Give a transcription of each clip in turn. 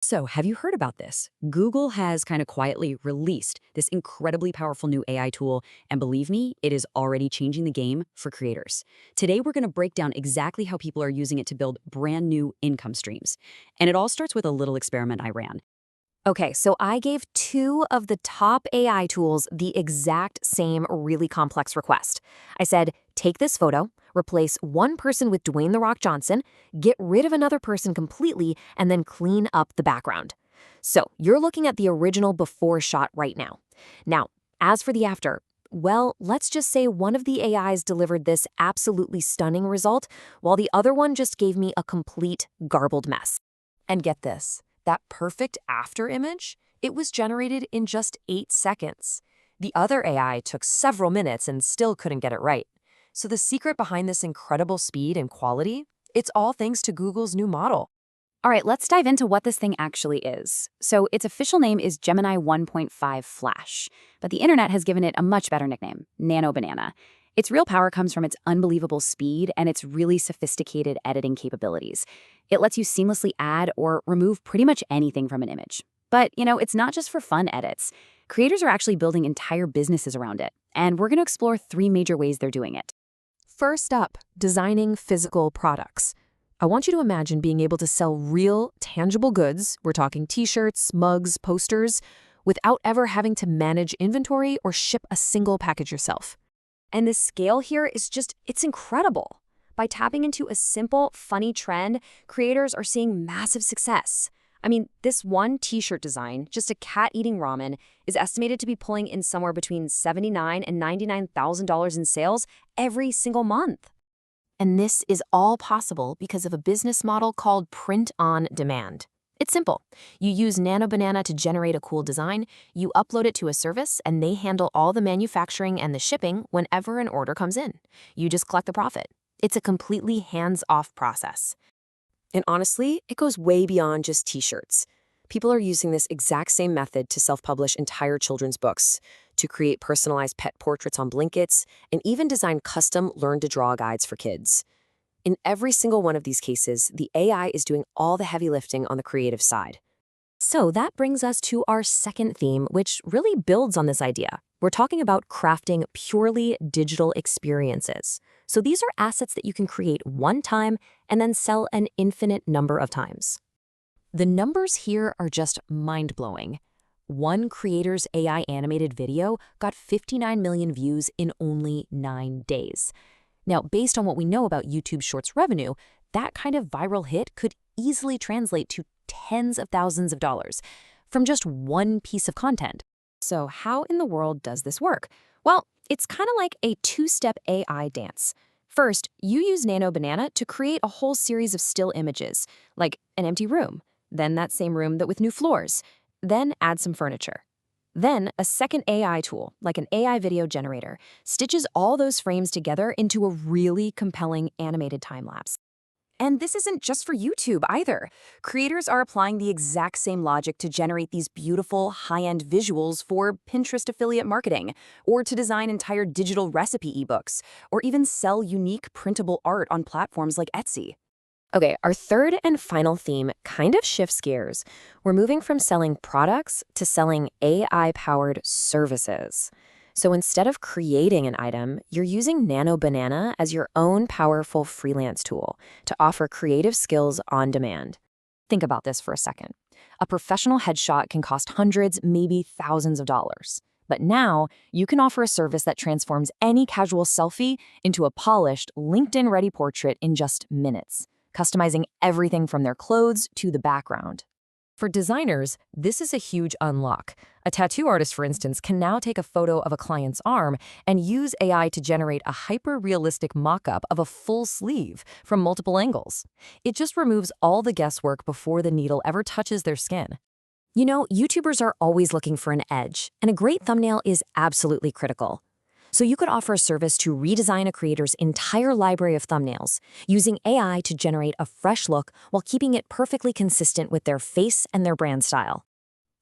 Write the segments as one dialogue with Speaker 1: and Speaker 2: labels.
Speaker 1: So, have you heard about this? Google has kind of quietly released this incredibly powerful new AI tool, and believe me, it is already changing the game for creators. Today, we're going to break down exactly how people are using it to build brand new income streams. And it all starts with a little experiment I ran.
Speaker 2: Okay, so I gave two of the top AI tools the exact same really complex request. I said, take this photo, replace one person with Dwayne The Rock Johnson, get rid of another person completely, and then clean up the background. So you're looking at the original before shot right now. Now, as for the after, well, let's just say one of the AIs delivered this absolutely stunning result, while the other one just gave me a complete garbled mess. And get this. That perfect after image, it was generated in just 8 seconds. The other AI took several minutes and still couldn't get it right. So the secret behind this incredible speed and quality, it's all thanks to Google's new model.
Speaker 1: All right, let's dive into what this thing actually is. So, its official name is Gemini 1.5 Flash, but the internet has given it a much better nickname, Nano Banana. Its real power comes from its unbelievable speed and its really sophisticated editing capabilities. It lets you seamlessly add or remove pretty much anything from an image. But, it's not just for fun edits. Creators are actually building entire businesses around it, and we're going to explore 3 major ways they're doing it.
Speaker 2: First up, designing physical products. I want you to imagine being able to sell real, tangible goods, we're talking t-shirts, mugs, posters, without ever having to manage inventory or ship a single package yourself. And the scale here is it's incredible. By tapping into a simple, funny trend, creators are seeing massive success. I mean, this one t-shirt design, just a cat eating ramen, is estimated to be pulling in somewhere between $79,000 and $99,000 in sales every single month. And this is all possible because of a business model called print on demand. It's simple. You use Nano Banana to generate a cool design, you upload it to a service, and they handle all the manufacturing and the shipping whenever an order comes in. You just collect the profit. It's a completely hands-off process. And honestly, it goes way beyond just t-shirts. People are using this exact same method to self-publish entire children's books, to create personalized pet portraits on blankets, and even design custom learn-to-draw guides for kids. In every single one of these cases, the AI is doing all the heavy lifting on the creative side. So that brings us to our second theme, which really builds on this idea. We're talking about crafting purely digital experiences. So these are assets that you can create one time and then sell an infinite number of times. The numbers here are just mind-blowing. One creator's AI animated video got 59 million views in only 9 days. Now, based on what we know about YouTube Shorts revenue, that kind of viral hit could easily translate to tens of thousands of dollars from just one piece of content. So how in the world does this work? Well, it's kind of like a 2-step AI dance. First, you use Nano Banana to create a whole series of still images, like an empty room, then that same room but with new floors, then add some furniture. Then, a second AI tool, like an AI video generator, stitches all those frames together into a really compelling animated time-lapse. And this isn't just for YouTube either. Creators are applying the exact same logic to generate these beautiful, high-end visuals for Pinterest affiliate marketing, or to design entire digital recipe ebooks, or even sell unique printable art on platforms like Etsy. Okay, our third and final theme kind of shifts gears. We're moving from selling products to selling AI-powered services. So instead of creating an item, you're using Nano Banana as your own powerful freelance tool to offer creative skills on demand. Think about this for a second. A professional headshot can cost hundreds, maybe thousands of dollars. But now, you can offer a service that transforms any casual selfie into a polished, LinkedIn-ready portrait in just minutes, customizing everything from their clothes to the background. For designers, this is a huge unlock. A tattoo artist, for instance, can now take a photo of a client's arm and use AI to generate a hyper-realistic mock-up of a full sleeve from multiple angles. It just removes all the guesswork before the needle ever touches their skin. You know, YouTubers are always looking for an edge, and a great thumbnail is absolutely critical. So you could offer a service to redesign a creator's entire library of thumbnails, using AI to generate a fresh look while keeping it perfectly consistent with their face and their brand style.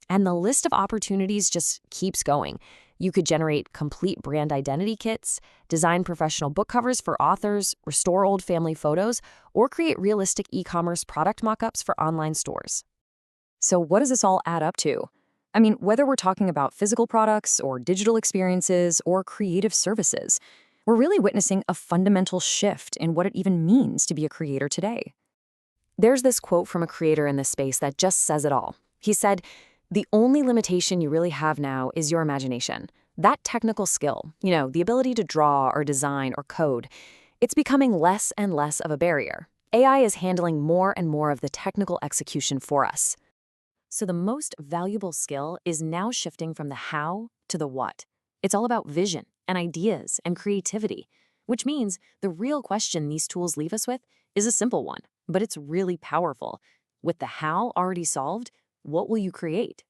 Speaker 2: And the list of opportunities just keeps going. You could generate complete brand identity kits, design professional book covers for authors, restore old family photos, or create realistic e-commerce product mock-ups for online stores.
Speaker 1: So what does this all add up to? I mean, whether we're talking about physical products or digital experiences or creative services, we're really witnessing a fundamental shift in what it even means to be a creator today.
Speaker 2: There's this quote from a creator in this space that just says it all. He said, "The only limitation you really have now is your imagination. That technical skill, the ability to draw or design or code, it's becoming less and less of a barrier. AI is handling more and more of the technical execution for us." So the most valuable skill is now shifting from the how to the what. It's all about vision and ideas and creativity, which means the real question these tools leave us with is a simple one, but it's really powerful. With the how already solved, what will you create?